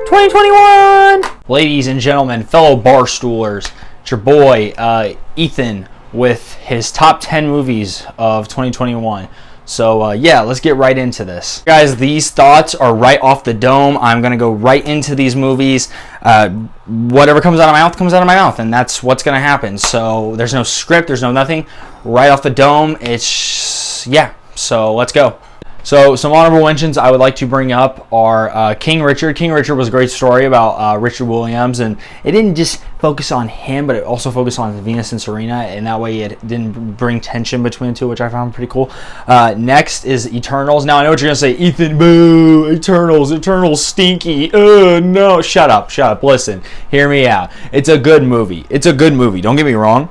2021! Ladies and gentlemen, fellow barstoolers, it's your boy, Ethan, with his top 10 movies of 2021. So, yeah, let's get right into this. Guys, these thoughts are right off the dome. I'm going to go right into these movies. Whatever comes out of my mouth comes out of my mouth, and that's what's going to happen. So, there's no script, there's no nothing. Right off the dome, it's, yeah, so let's go. So, some honorable mentions I would like to bring up are King Richard. King Richard was a great story about Richard Williams, and it didn't just focus on him, but it also focused on Venus and Serena, and that way it didn't bring tension between the two, which I found pretty cool. Next is Eternals. Now, I know what you're going to say, Ethan, boo, Eternals stinky, no, shut up, listen, hear me out. It's a good movie, don't get me wrong.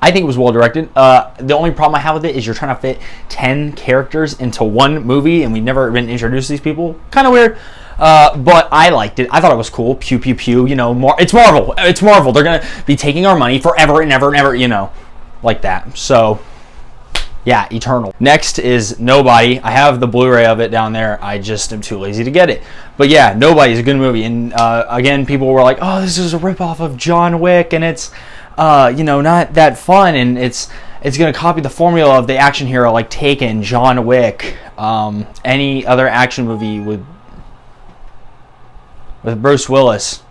I think it was well directed. The only problem I have with it is you're trying to fit 10 characters into one movie, and we've never been introduced to these people. Kind of weird, but I liked it. I thought it was cool. Pew pew pew. You know, it's Marvel. It's Marvel. They're gonna be taking our money forever and ever and ever. You know, like that. So, yeah, Eternal. Next is Nobody. I have the Blu-ray of it down there. I just am too lazy to get it. But yeah, Nobody is a good movie. And again, people were like, "Oh, this is a ripoff of John Wick," and it's not that fun, and it's going to copy the formula of the action hero like Taken, John Wick, any other action movie with Bruce Willis.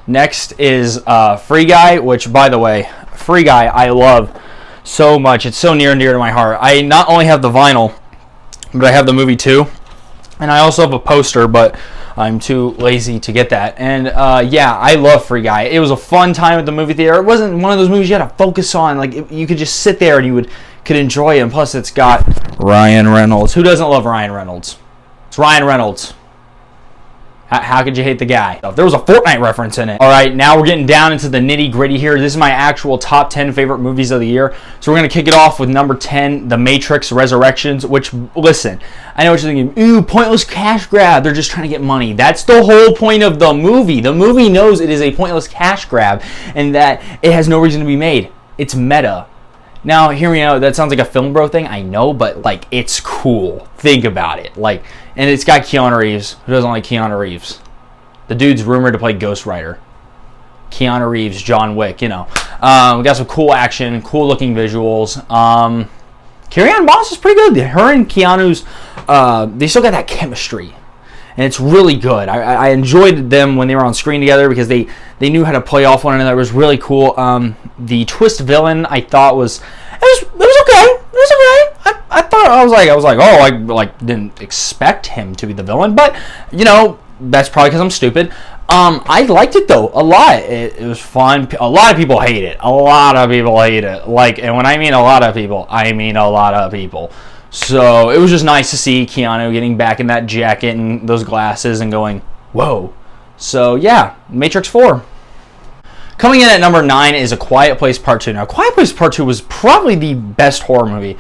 Next is Free Guy, which, by the way, Free Guy I love so much. It's so near and dear to my heart. I not only have the vinyl, but I have the movie too, and I also have a poster, but I'm too lazy to get that. And yeah, I love Free Guy. It was a fun time at the movie theater. It wasn't one of those movies you had to focus on. Like, you could just sit there and you could enjoy it. And plus, it's got Ryan Reynolds. Who doesn't love Ryan Reynolds? It's Ryan Reynolds. How could you hate the guy? There was a Fortnite reference in it. All right, now we're getting down into the nitty-gritty here. This is my actual top 10 favorite movies of the year. So we're going to kick it off with number 10, The Matrix Resurrections, which, listen, I know what you're thinking. Ooh, pointless cash grab. They're just trying to get money. That's the whole point of the movie. The movie knows it is a pointless cash grab and that it has no reason to be made. It's meta. Now, hear me out. That sounds like a film bro thing. I know, but, like, it's cool. Think about it. Like, and it's got Keanu Reeves. Who doesn't like Keanu Reeves? The dude's rumored to play Ghost Rider. Keanu Reeves, John Wick, you know. We got some cool action, cool looking visuals. Carrie-Anne Moss is pretty good. Her and Keanu's, they still got that chemistry. And it's really good. I enjoyed them when they were on screen together because they knew how to play off one another. It was really cool. The twist villain I thought was okay. It was okay. I was like, oh, I didn't expect him to be the villain, but you know, that's probably because I'm stupid. I liked it though a lot. It was fun. A lot of people hate it. Like, and when I mean a lot of people, I mean a lot of people. So it was just nice to see Keanu getting back in that jacket and those glasses and going, whoa. So yeah, Matrix 4. Coming in at number 9 is A Quiet Place Part 2. Now, Quiet Place Part 2 was probably the best horror movie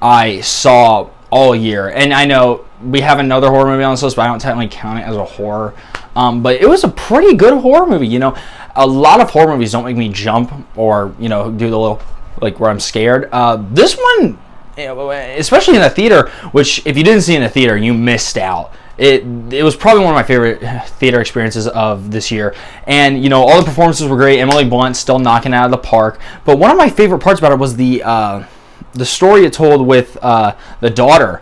I saw all year. And I know we have another horror movie on this list, but I don't technically count it as a horror. But it was a pretty good horror movie. You know, a lot of horror movies don't make me jump or, you know, do the little, like, where I'm scared. This one, especially in a theater, which if you didn't see it in a theater, you missed out. It was probably one of my favorite theater experiences of this year. And, you know, all the performances were great. Emily Blunt still knocking out of the park. But one of my favorite parts about it was the story it told with the daughter.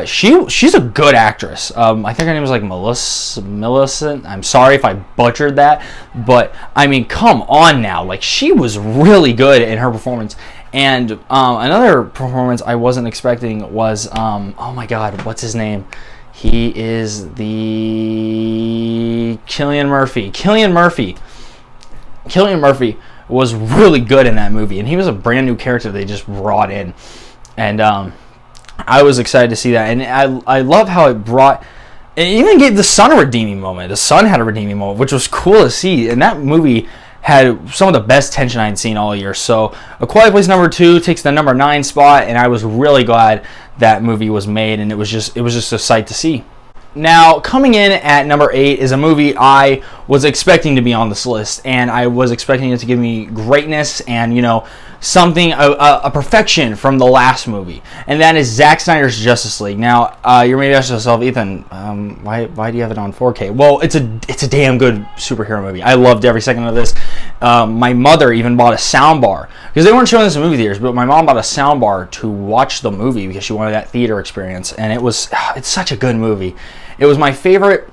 She's a good actress. I think her name was like Millicent. I'm sorry if I butchered that. But, I mean, come on now. Like, she was really good in her performance. And another performance I wasn't expecting was, oh my God, what's his name? He is the Cillian Murphy. Cillian Murphy was really good in that movie, and he was a brand new character they just brought in. And I was excited to see that. And I love how it even gave the son a redeeming moment. The son had a redeeming moment, which was cool to see. And that movie had some of the best tension I'd seen all year. So A Quiet Place number 2 takes the number 9 spot, and I was really glad that movie was made, and it was just a sight to see. Now, coming in at number 8 is a movie I was expecting to be on this list, and I was expecting it to give me greatness and, you know, something, a perfection from the last movie, and that is Zack Snyder's Justice League. Now, you're maybe asking yourself, Ethan, why do you have it on 4K? Well, it's a damn good superhero movie. I loved every second of this. My mother even bought a soundbar, because they weren't showing this in movie theaters, but my mom bought a soundbar to watch the movie because she wanted that theater experience, and it's such a good movie. It was my favorite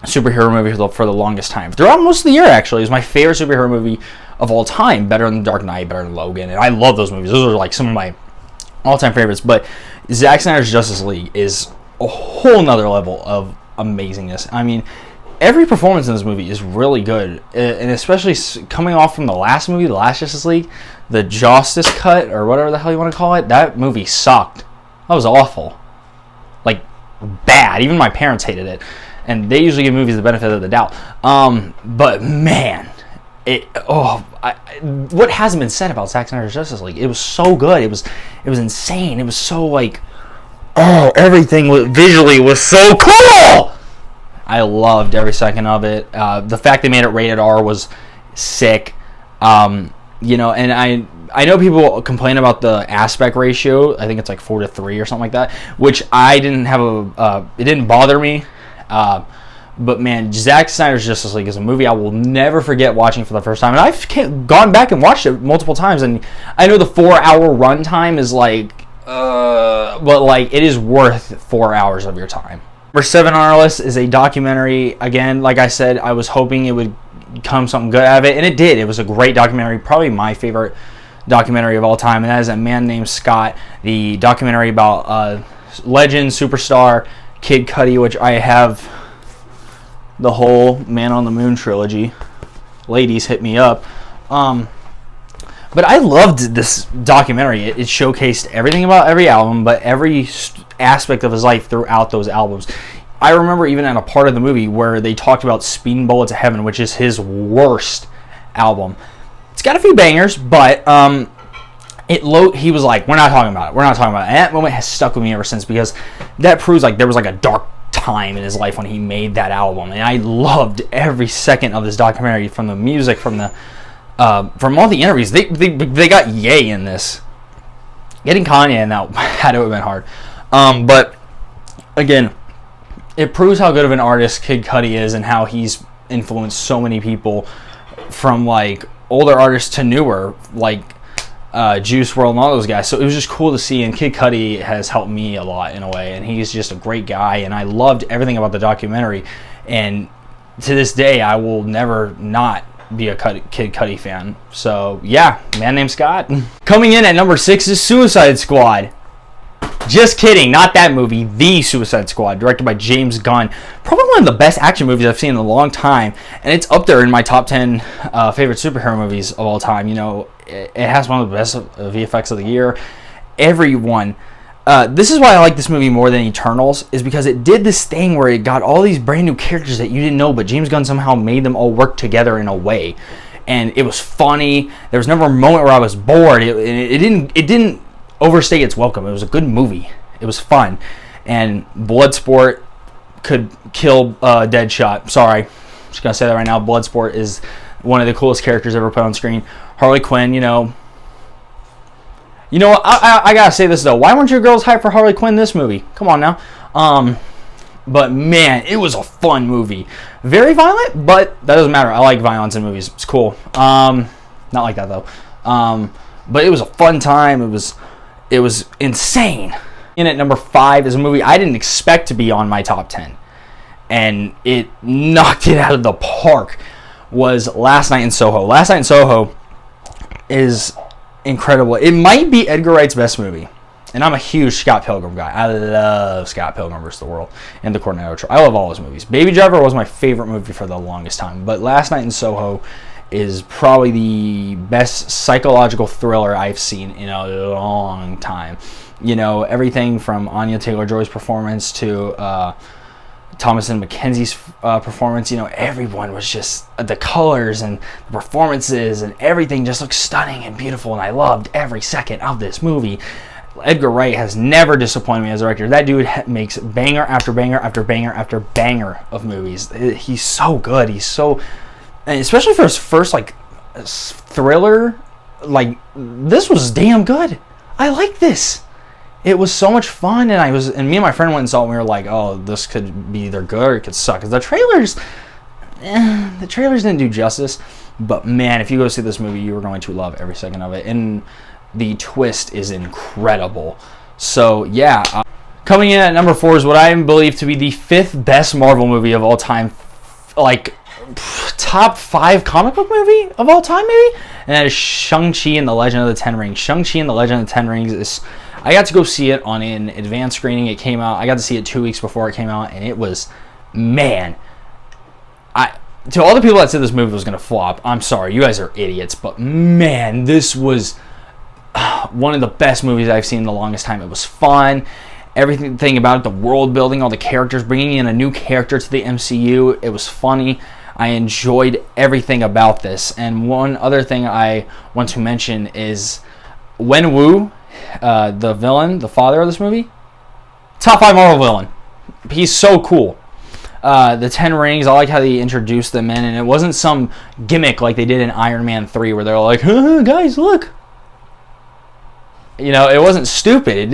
superhero movie for the longest time. Throughout most of the year, actually, it was my favorite superhero movie of all time, better than Dark Knight, better than Logan, and I love those movies. Those are like some of my all-time favorites, but Zack Snyder's Justice League is a whole nother level of amazingness. I mean, every performance in this movie is really good, and especially coming off from the last movie, the last Justice League, the Justice Cut, or whatever the hell you want to call it, that movie sucked. That was awful. Like, bad. Even my parents hated it, and they usually give movies the benefit of the doubt. But man, what hasn't been said about Zack Snyder's Justice League? It was so good. It was insane. It was so like, everything visually was so cool. I loved every second of it. The fact they made it rated R was sick. You know, and I know people complain about the aspect ratio. I think it's like 4:3 or something like that, which I didn't have it didn't bother me. But man, Zack Snyder's Justice League is a movie I will never forget watching for the first time. And I've gone back and watched it multiple times, and I know the 4-hour runtime is like, but like it is worth 4 hours of your time. Number 7 on our list is a documentary. Again, like I said, I was hoping it would come something good out of it, and it did. It was a great documentary, probably my favorite documentary of all time, and that is A Man Named Scott, the documentary about legend, superstar, Kid Cudi, which I have the whole Man on the Moon trilogy. Ladies, hit me up. But I loved this documentary. It showcased everything about every album, but every aspect of his life throughout those albums. I remember even at a part of the movie where they talked about Speeding Bullet to Heaven, which is his worst album. It's got a few bangers, but he was like, we're not talking about it. We're not talking about it. And that moment has stuck with me ever since, because that proves like there was like a dark time in his life when he made that album. And I loved every second of this documentary, from the music, from all the interviews. They got Ye in this. Getting Kanye in that had to have been hard. But again, it proves how good of an artist Kid Cudi is, and how he's influenced so many people, from like older artists to newer, like Juice WRLD and all those guys. So it was just cool to see, and Kid Cudi has helped me a lot in a way, and he's just a great guy, and I loved everything about the documentary, and to this day I will never not be a Kid Cudi fan. So yeah, Man Named Scott. Coming in at number 6 is Suicide Squad. Just kidding, not that movie. The Suicide Squad, directed by James Gunn. Probably one of the best action movies I've seen in a long time, and it's up there in my top 10 favorite superhero movies of all time. You know, it has one of the best VFX of the year. Everyone. This is why I like this movie more than Eternals, is because it did this thing where it got all these brand new characters that you didn't know, but James Gunn somehow made them all work together in a way. And it was funny. There was never a moment where I was bored. It didn't overstay its welcome. It was a good movie. It was fun. And Bloodsport could kill Deadshot. Sorry. I'm just going to say that right now. Bloodsport is one of the coolest characters ever put on screen. Harley Quinn, you know, I gotta say this though. Why weren't your girls hyped for Harley Quinn this movie? Come on now. But man, it was a fun movie. Very violent, but that doesn't matter. I like violence in movies. It's cool. Not like that though. But it was a fun time. It was insane. In at number 5 is a movie I didn't expect to be on my top 10, and it knocked it out of the park. Was Last Night in Soho. Last Night in Soho is incredible. It might be Edgar Wright's best movie, and I'm a huge Scott Pilgrim guy. I love Scott Pilgrim vs. the World and The Cornetto Trial. I love all his movies. Baby Driver was my favorite movie for the longest time, but Last Night in Soho is probably the best psychological thriller I've seen in a long time. You know, everything from Anya Taylor-Joy's performance to Thomasin McKenzie's performance. You know, everyone was just, the colors and the performances and everything just looked stunning and beautiful, and I loved every second of this movie. Edgar Wright has never disappointed me as a director. That dude makes banger after banger after banger after banger of movies. He's so good. He's so, and especially for his first like thriller like, this was damn good. I like this. It was so much fun, and me and my friend went and saw it, and we were like, oh, this could be either good or it could suck. Because the trailers didn't do justice. But man, if you go see this movie, you are going to love every second of it. And the twist is incredible. So yeah, coming in at number 4 is what I believe to be the 5th best Marvel movie of all time. Like, top 5 comic book movie of all time, maybe? And that is Shang-Chi and the Legend of the Ten Rings. Shang-Chi and the Legend of the Ten Rings is... I got to go see it on an advanced screening. It came out... I got to see it 2 weeks before it came out, and it was... Man. To all the people that said this movie was going to flop, I'm sorry. You guys are idiots. But, man, this was one of the best movies I've seen in the longest time. It was fun. Everything about it, the world building, all the characters, bringing in a new character to the MCU. It was funny. I enjoyed everything about this. And one other thing I want to mention is Wen Wu, the villain, the father of this movie, top 5 Marvel villain. He's so cool. The Ten Rings, I like how they introduced them in, and it wasn't some gimmick like they did in Iron Man 3 where they're like, guys, look. You know, it wasn't stupid.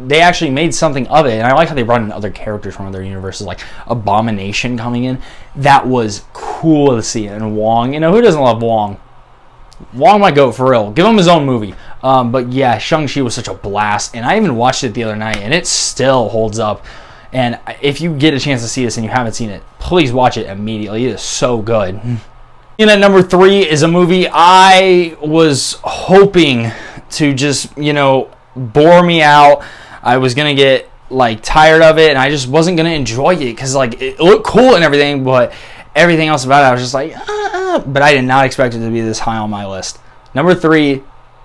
They actually made something of it, and I like how they brought in other characters from other universes, like Abomination coming in. That was cool to see. And Wong, you know, who doesn't love Wong? Wong my goat, for real. Give him his own movie. But yeah, Shang-Chi was such a blast, and I even watched it the other night, and it still holds up. And if you get a chance to see this and you haven't seen it, please watch it immediately. It is so good. And at number 3 is a movie I was hoping to just, you know, bore me out. I was going to get, like, tired of it, and I just wasn't going to enjoy it because, like, it looked cool and everything, but everything else about it, I was just like, But I did not expect it to be this high on my list. Number 3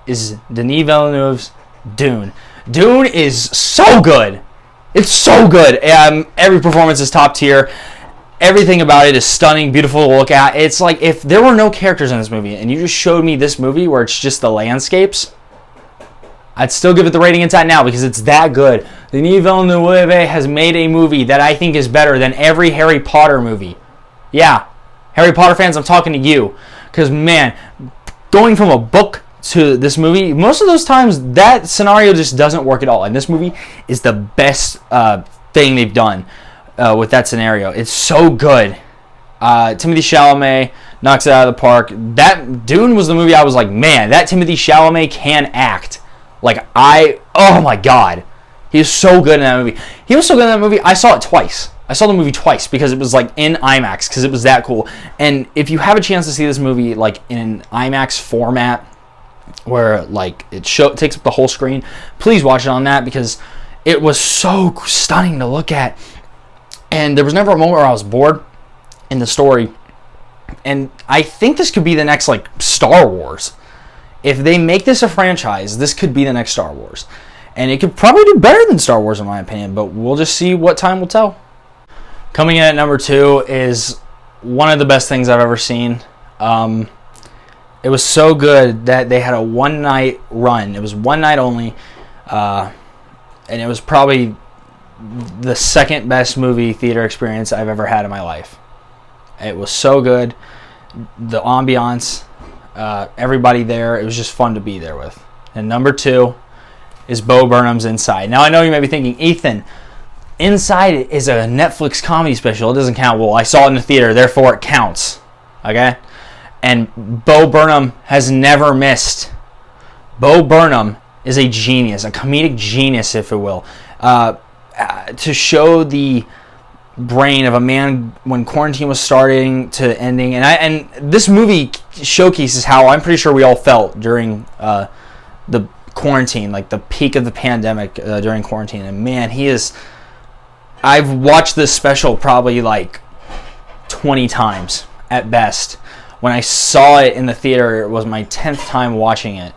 is Denis Villeneuve's Dune. Dune is so good. It's so good. Every performance is top tier. Everything about it is stunning, beautiful to look at. It's like if there were no characters in this movie and you just showed me this movie where it's just the landscapes, I'd still give it the rating it's at now because it's that good. Denis Villeneuve has made a movie that I think is better than every Harry Potter movie. Yeah, Harry Potter fans, I'm talking to you. Because, man, going from a book to this movie, most of those times that scenario just doesn't work at all. And this movie is the best thing they've done with that scenario. It's so good. Timothée Chalamet knocks it out of the park. That Dune was the movie I was like, man, that Timothée Chalamet can act. Like, oh my God. He is so good in that movie. He was so good in that movie, I saw it twice. I saw the movie twice because it was like in IMAX because it was that cool. And if you have a chance to see this movie like in an IMAX format where like it takes up the whole screen, please watch it on that because it was so stunning to look at. And there was never a moment where I was bored in the story. And I think this could be the next like Star Wars. If they make this a franchise, this could be the next Star Wars. And it could probably do better than Star Wars in my opinion, but we'll just see what time will tell. Coming in at number 2 is one of the best things I've ever seen. It was so good that they had a one-night run. It was one night only, and it was probably the second best movie theater experience I've ever had in my life. It was so good. The ambiance, everybody there, it was just fun to be there with. And number 2 is Bo Burnham's Inside. Now, I know you may be thinking, Ethan, Inside is a Netflix comedy special. It doesn't count. Well, I saw it in the theater, therefore it counts. Okay? And Bo Burnham has never missed. Bo Burnham is a genius, a comedic genius, if you will. To show the brain of a man when quarantine was starting to ending. And this movie showcases how I'm pretty sure we all felt during the quarantine, like the peak of the pandemic during quarantine. And man, I've watched this special probably like 20 times at best. When I saw it in the theater, it was my 10th time watching it.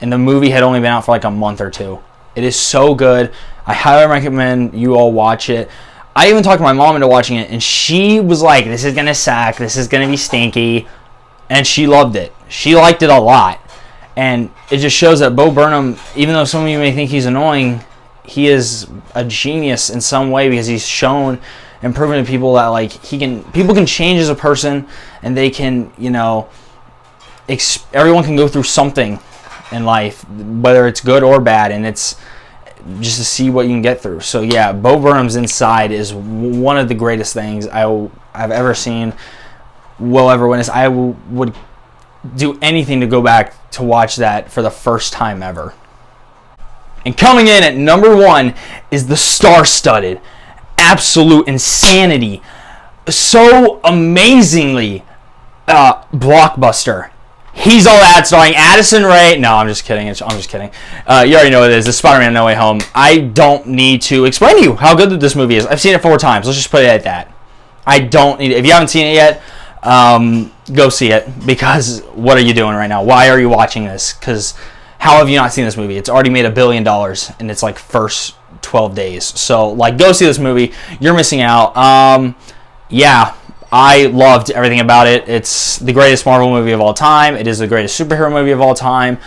And the movie had only been out for like a month or 2. It is so good. I highly recommend you all watch it. I even talked my mom into watching it, and she was like, this is going to suck. This is going to be stinky. And she loved it. She liked it a lot. And it just shows that Bo Burnham, even though some of you may think he's annoying, he is a genius in some way because he's shown and proven to people that like people can change as a person and they can, you know, everyone can go through something in life, whether it's good or bad, and it's just to see what you can get through. So yeah, Bo Burnham's Inside is one of the greatest things I've ever seen, will ever witness. I would do anything to go back to watch that for the first time ever. And coming in at number 1 is the star-studded, absolute insanity, so amazingly blockbuster. He's All That, starring Addison Rae. No, I'm just kidding. I'm just kidding. You already know what it is. It's Spider-Man No Way Home. I don't need to explain to you how good this movie is. I've seen it 4 times. Let's just put it at that. I don't need it. If you haven't seen it yet, go see it, because what are you doing right now? Why are you watching this? Because how have you not seen this movie? It's already made $1 billion in its like first 12 days. So like, go see this movie. You're missing out. Yeah, I loved everything about it. It's the greatest Marvel movie of all time. It is the greatest superhero movie of all time.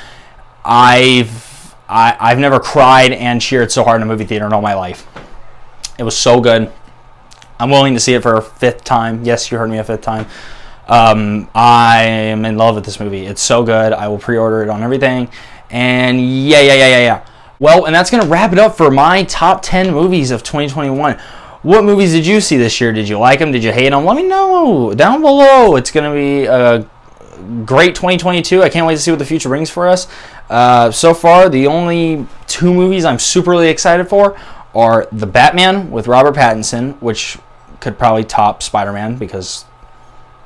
I've never cried and cheered so hard in a movie theater in all my life. It was so good. I'm willing to see it for a 5th time. Yes, you heard me, a 5th time. I am in love with this movie. It's so good. I will pre-order it on everything. And yeah. Well, and that's going to wrap it up for my top 10 movies of 2021. What movies did you see this year? Did you like them? Did you hate them? Let me know down below. It's going to be a great 2022. I can't wait to see what the future brings for us. So far, the only 2 movies I'm super really excited for are The Batman with Robert Pattinson, which could probably top Spider-Man because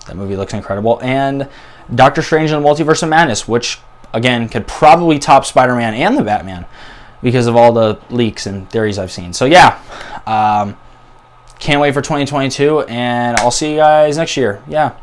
that movie looks incredible, and Doctor Strange and the Multiverse of Madness, which, again, could probably top Spider-Man and The Batman because of all the leaks and theories I've seen. So, yeah, can't wait for 2022, and I'll see you guys next year. Yeah.